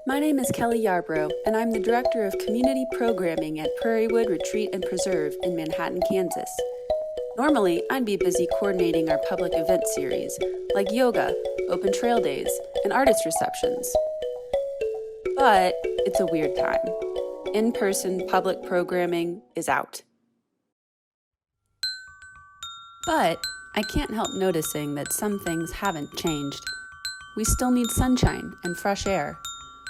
My name is Kelly Yarbrough, and I'm the Director of Community Programming at Prairiewood Retreat and Preserve in Manhattan, Kansas. Normally, I'd be busy coordinating our public event series, like yoga, open trail days, and artist receptions. But it's a weird time. In-person public programming is out. But I can't help noticing that some things haven't changed. We still need sunshine and fresh air.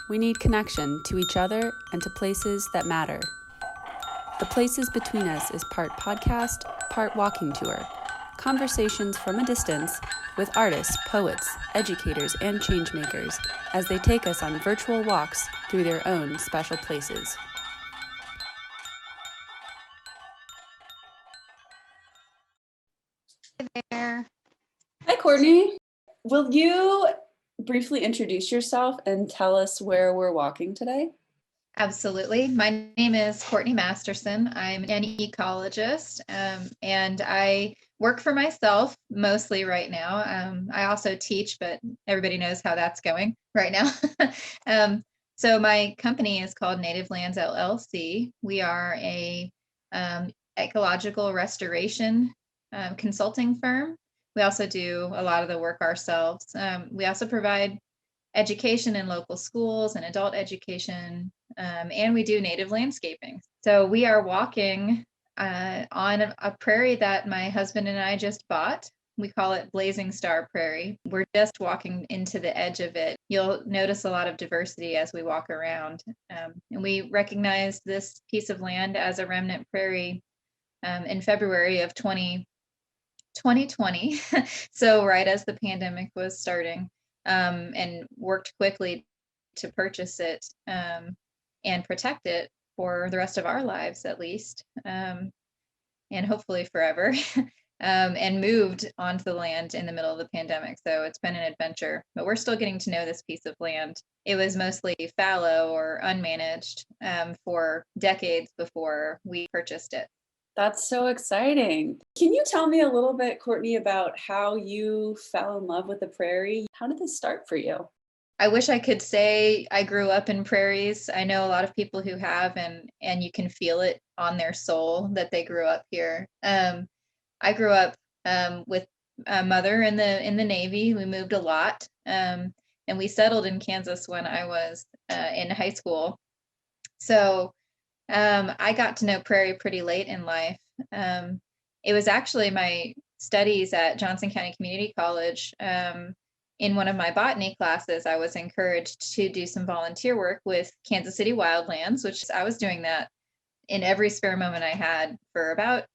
We need connection to each other and to places that matter. The Places Between Us is part podcast, part walking tour. Conversations from a distance with artists, poets, educators, and changemakers as they take us on virtual walks through their own special places. Hi there. Hi, Courtney. Will you briefly introduce yourself and tell us where we're walking today? Absolutely. My name is Courtney Masterson. I'm an ecologist, and I work for myself mostly right now. I also teach, but everybody knows how that's going right now. So my company is called Native Lands LLC. We are a ecological restoration consulting firm. We also do a lot of the work ourselves. We also provide education in local schools and adult education, and we do native landscaping. So we are walking on a prairie that my husband and I just bought. We call it Blazing Star Prairie. We're just walking into the edge of it. You'll notice a lot of diversity as we walk around. And we recognize this piece of land as a remnant prairie in February of 2020. So right as the pandemic was starting. And worked quickly to purchase it and protect it for the rest of our lives, at least, and hopefully forever, and moved onto the land in the middle of the pandemic. So it's been an adventure, but we're still getting to know this piece of land. It was mostly fallow or unmanaged for decades before we purchased it. That's so exciting. Can you tell me a little bit, Courtney, about how you fell in love with the prairie? How did this start for you? I wish I could say I grew up in prairies. I know a lot of people who have, and you can feel it on their soul that they grew up here. I grew up with a mother in the Navy. We moved a lot, and we settled in Kansas when I was in high school. So I got to know prairie pretty late in life. It was actually my studies at Johnson County Community College. In one of my botany classes, I was encouraged to do some volunteer work with Kansas City Wildlands, which I was doing that in every spare moment I had for about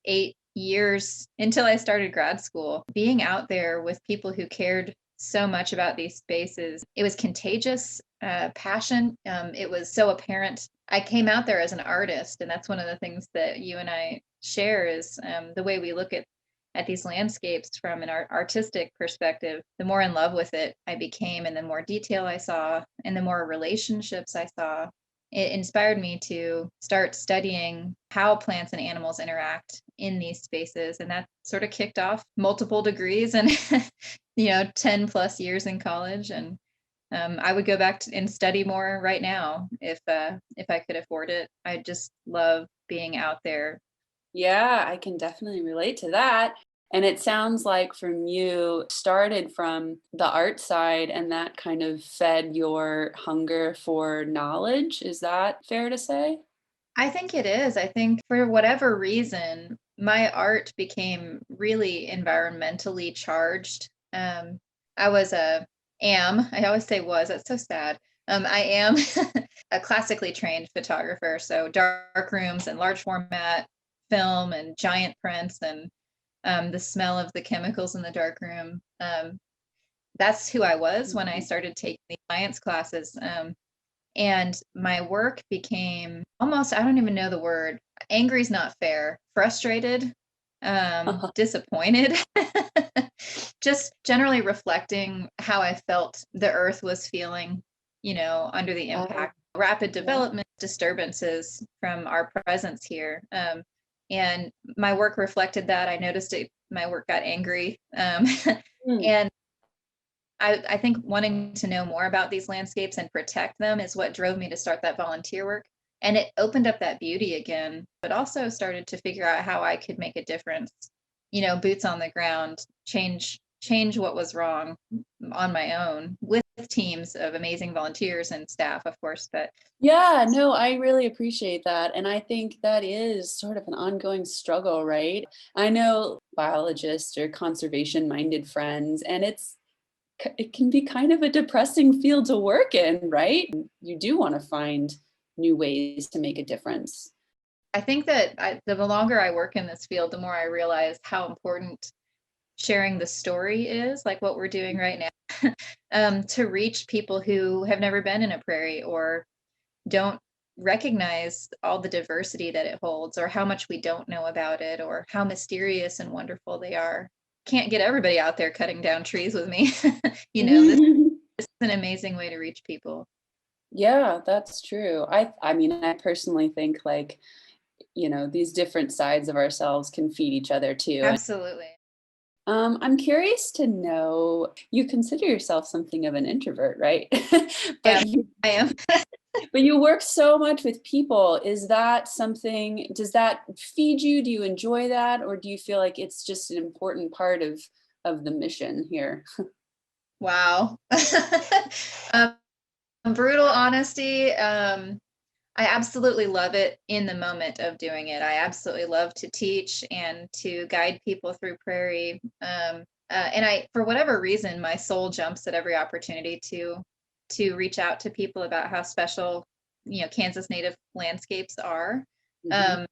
8 years until I started grad school. Being out there with people who cared so much about these spaces, it was contagious passion. It was so apparent. I came out there as an artist, and that's one of the things that you and I share is the way we look at these landscapes from an artistic perspective. The more in love with it I became, and the more detail I saw, and the more relationships I saw, it inspired me to start studying how plants and animals interact in these spaces. And that sort of kicked off multiple degrees and 10 plus years in college. And I would go back and study more right now if I could afford it. I just love being out there. Yeah, I can definitely relate to that. And it sounds like from you started from the art side and that kind of fed your hunger for knowledge. Is that fair to say? I think it is. I think for whatever reason, my art became really environmentally charged. I was I always say was, that's so sad. I am a classically trained photographer. So dark rooms and large format film and giant prints and the smell of the chemicals in the dark room. That's who I was when I started taking the science classes. And my work became almost, I don't even know the word, angry is not fair, frustrated, disappointed, just generally reflecting how I felt the earth was feeling, under the impact, rapid development, disturbances from our presence here. And my work reflected that. I noticed my work got angry. And I think wanting to know more about these landscapes and protect them is what drove me to start that volunteer work. And it opened up that beauty again, but also started to figure out how I could make a difference, boots on the ground, change what was wrong on my own with teams of amazing volunteers and staff, of course. But Yeah, no, I really appreciate that. And I think that is sort of an ongoing struggle, right? I know biologists or conservation minded friends, and it can be kind of a depressing field to work in, right? You do want to find new ways to make a difference. I think that the longer I work in this field, the more I realize how important sharing the story is, like what we're doing right now, to reach people who have never been in a prairie or don't recognize all the diversity that it holds, or how much we don't know about it, or how mysterious and wonderful they are. Can't get everybody out there cutting down trees with me. This is an amazing way to reach people. Yeah, that's true. I mean, I personally think like, these different sides of ourselves can feed each other too. Absolutely. I'm curious to know, you consider yourself something of an introvert, right? Yeah, But you I am. but you work so much with people. Is that something, does that feed you? Do you enjoy that? Or do you feel like it's just an important part of the mission here? Wow. um, Brutal honesty. I absolutely love it in the moment of doing it. I absolutely love to teach and to guide people through prairie. And for whatever reason, my soul jumps at every opportunity to reach out to people about how special, Kansas native landscapes are. Mhm. Um,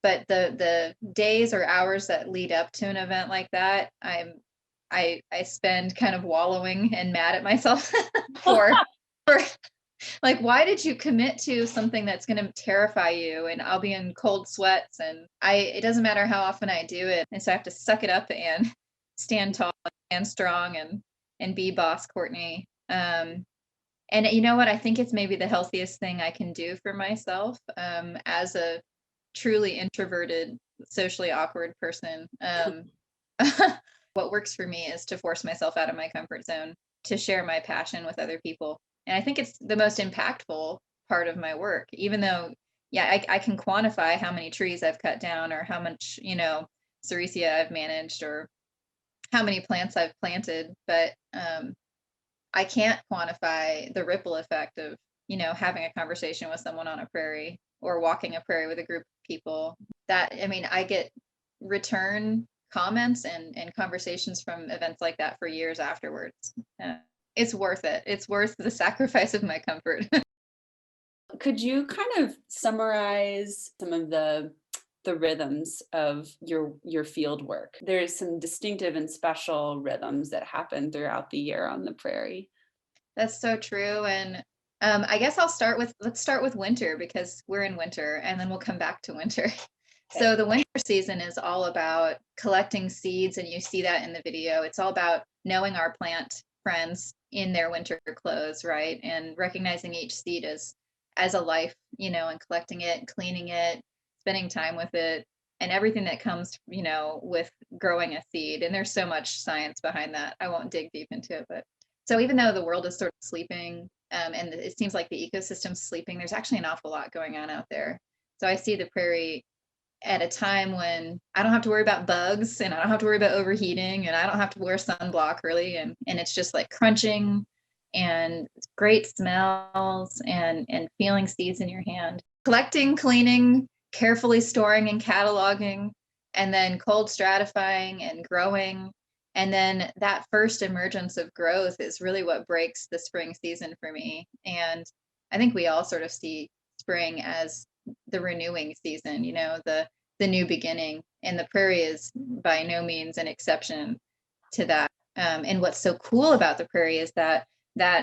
but the days or hours that lead up to an event like that, I spend kind of wallowing and mad at myself for like, why did you commit to something that's going to terrify you? And I'll be in cold sweats, and it doesn't matter how often I do it. And so I have to suck it up and stand tall and strong and be boss Courtney. And you know what? I think it's maybe the healthiest thing I can do for myself, as a truly introverted, socially awkward person. What works for me is to force myself out of my comfort zone, to share my passion with other people. And I think it's the most impactful part of my work, even though, yeah, I can quantify how many trees I've cut down, or how much, Ceresia I've managed, or how many plants I've planted. But I can't quantify the ripple effect of, having a conversation with someone on a prairie, or walking a prairie with a group of people. I mean, I get return comments and conversations from events like that for years afterwards. It's worth it. It's worth the sacrifice of my comfort. Could you kind of summarize some of the rhythms of your field work? There's some distinctive and special rhythms that happen throughout the year on the prairie. That's so true. And I guess let's start with winter, because we're in winter, and then we'll come back to winter. Okay. So the winter season is all about collecting seeds, and you see that in the video. It's all about knowing our plant friends in their winter clothes, right? And recognizing each seed as a life, and collecting it, cleaning it, spending time with it, and everything that comes, with growing a seed. And there's so much science behind that. I won't dig deep into it, but so even though the world is sort of sleeping, and it seems like the ecosystem's sleeping, there's actually an awful lot going on out there. So I see the prairie at a time when I don't have to worry about bugs, and I don't have to worry about overheating, and I don't have to wear sunblock really. And it's just like crunching and great smells, and feeling seeds in your hand. Collecting, cleaning, carefully storing and cataloging, and then cold stratifying and growing. And then that first emergence of growth is really what breaks the spring season for me. And I think we all sort of see spring as the renewing season, the new beginning. And the prairie is by no means an exception to that. And what's so cool about the prairie is that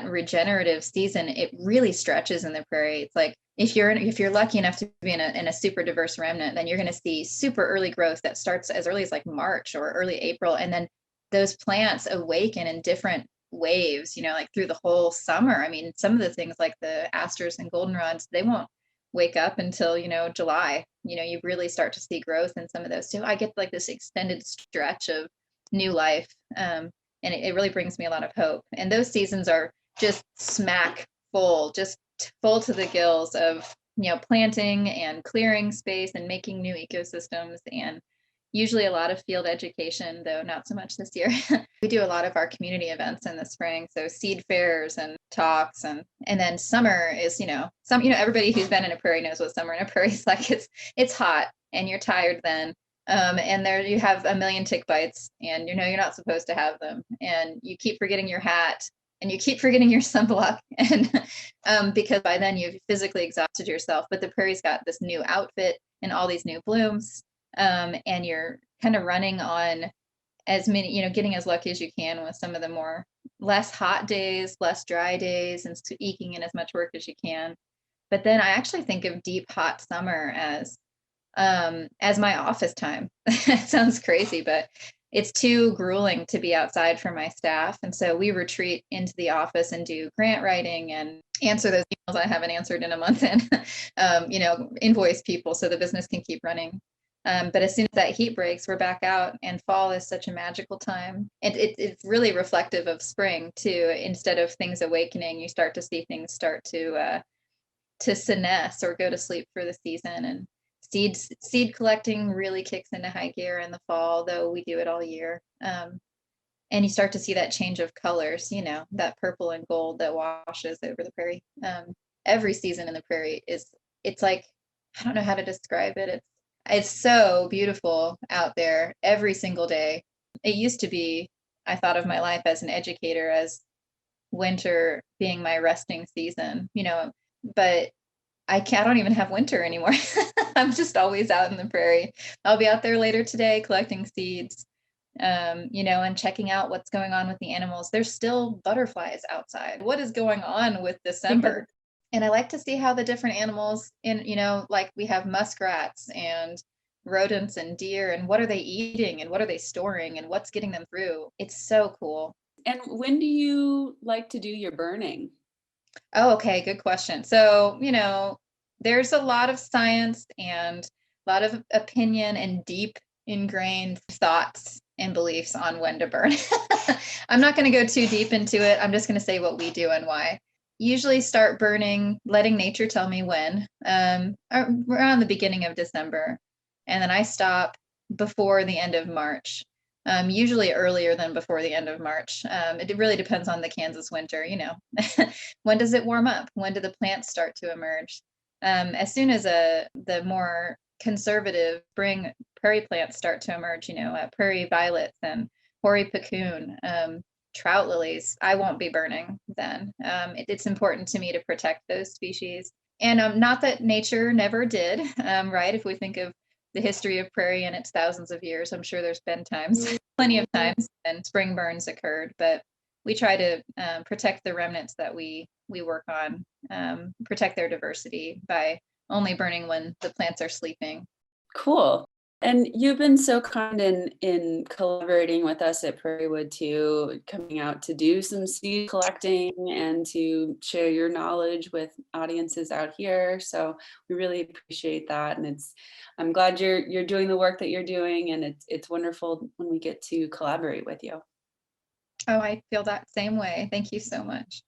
regenerative season, it really stretches in the prairie. It's like if you're lucky enough to be in a super diverse remnant, then you're going to see super early growth that starts as early as like March or early April, and then those plants awaken in different waves, like through the whole summer. I mean, some of the things like the asters and goldenrods, they won't wake up until, July. You really start to see growth in some of those too. I get like this extended stretch of new life. And it really brings me a lot of hope. And those seasons are just smack full, just full to the gills of, planting and clearing space and making new ecosystems, and usually a lot of field education, though not so much this year. We do a lot of our community events in the spring, so seed fairs and talks, and then summer is, everybody who's been in a prairie knows what summer in a prairie is like. It's hot and you're tired then. And there you have a million tick bites, and you're not supposed to have them, and you keep forgetting your hat, and you keep forgetting your sunblock, and because by then you've physically exhausted yourself. But the prairie's got this new outfit and all these new blooms, and you're kind of running on as many, getting as lucky as you can with some of the less hot days, less dry days, and eking in as much work as you can. But then I actually think of deep hot summer as my office time. It sounds crazy, but it's too grueling to be outside for my staff. And so we retreat into the office and do grant writing and answer those emails I haven't answered in a month, and, invoice people so the business can keep running. But as soon as that heat breaks, we're back out, and fall is such a magical time. And it's really reflective of spring too. Instead of things awakening, you start to see things start to senesce or go to sleep for the season. And seed collecting really kicks into high gear in the fall, though we do it all year. And you start to see that change of colors, that purple and gold that washes over the prairie. Every season in the prairie it's like, I don't know how to describe it. It's so beautiful out there every single day. It used to be, I thought of my life as an educator as winter being my resting season, but I don't even have winter anymore. I'm just always out in the prairie. I'll be out there later today collecting seeds, and checking out what's going on with the animals. There's still butterflies outside. What is going on with December? And I like to see how the different animals like we have muskrats and rodents and deer, and what are they eating and what are they storing and what's getting them through. It's so cool. And when do you like to do your burning? Oh, okay. Good question. So, there's a lot of science and a lot of opinion and deep ingrained thoughts and beliefs on when to burn. I'm not going to go too deep into it. I'm just going to say what we do and why. Usually start burning, letting nature tell me when, around the beginning of December. And then I stop before the end of March. Usually earlier than before the end of March. It really depends on the Kansas winter, When does it warm up? When do the plants start to emerge? As soon as the more conservative spring prairie plants start to emerge, prairie violets and hoary puccoon, trout lilies, I won't be burning then. It's important to me to protect those species. And not that nature never did, right? If we think of the history of prairie and its thousands of years, I'm sure there's been plenty of times when spring burns occurred, but we try to protect the remnants that we work on, protect their diversity by only burning when the plants are sleeping. Cool. And you've been so kind in collaborating with us at Prairie Wood too, coming out to do some seed collecting and to share your knowledge with audiences out here. So we really appreciate that. And I'm glad you're doing the work that you're doing, and it's wonderful when we get to collaborate with you. Oh, I feel that same way. Thank you so much.